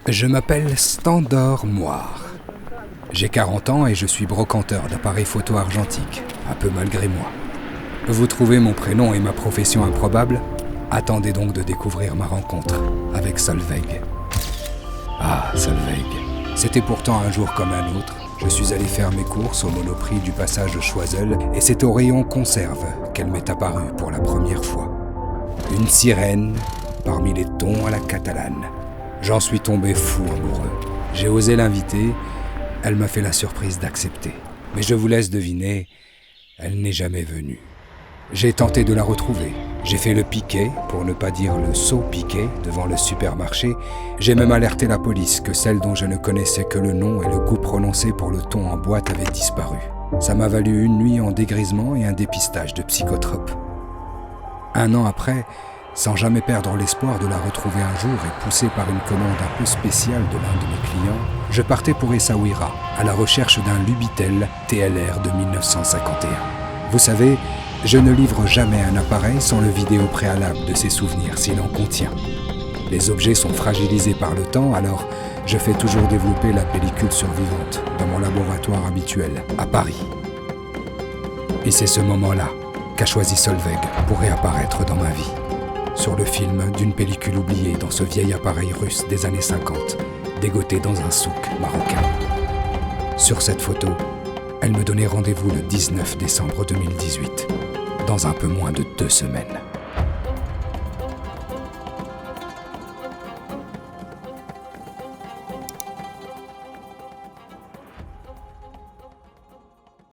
Je m'appelle Standor Moir. J'ai 40 ans et je suis brocanteur d'appareils photo argentiques, un peu malgré moi. Vous trouvez mon prénom et ma profession improbable ? Attendez donc de découvrir ma rencontre avec Solveig. Ah, Solveig. C'était pourtant un jour comme un autre. Je suis allé faire mes courses au Monoprix du passage Choiseul et c'est au rayon conserve qu'elle m'est apparue pour la première fois. Une sirène parmi les tons à la catalane. J'en suis tombé fou amoureux. J'ai osé l'inviter, elle m'a fait la surprise d'accepter. Mais je vous laisse deviner, elle n'est jamais venue. J'ai tenté de la retrouver. J'ai fait le piquet, pour ne pas dire le saut piquet, devant le supermarché. J'ai même alerté la police que celle dont je ne connaissais que le nom et le goût prononcé pour le thon en boîte avait disparu. Ça m'a valu une nuit en dégrisement et un dépistage de psychotropes. 1 an après, sans jamais perdre l'espoir de la retrouver un jour et poussé par une commande un peu spéciale de l'un de mes clients, je partais pour Essaouira, à la recherche d'un Lubitel TLR de 1951. Vous savez, je ne livre jamais un appareil sans le vidéo préalable de ses souvenirs s'il en contient. Les objets sont fragilisés par le temps, alors je fais toujours développer la pellicule survivante dans mon laboratoire habituel, à Paris. Et c'est ce moment-là qu'a choisi Solveig pour réapparaître dans ma vie. Sur le film d'une pellicule oubliée dans ce vieil appareil russe des années 50, dégoté dans un souk marocain. Sur cette photo, elle me donnait rendez-vous le 19 décembre 2018, dans un peu moins de 2 semaines.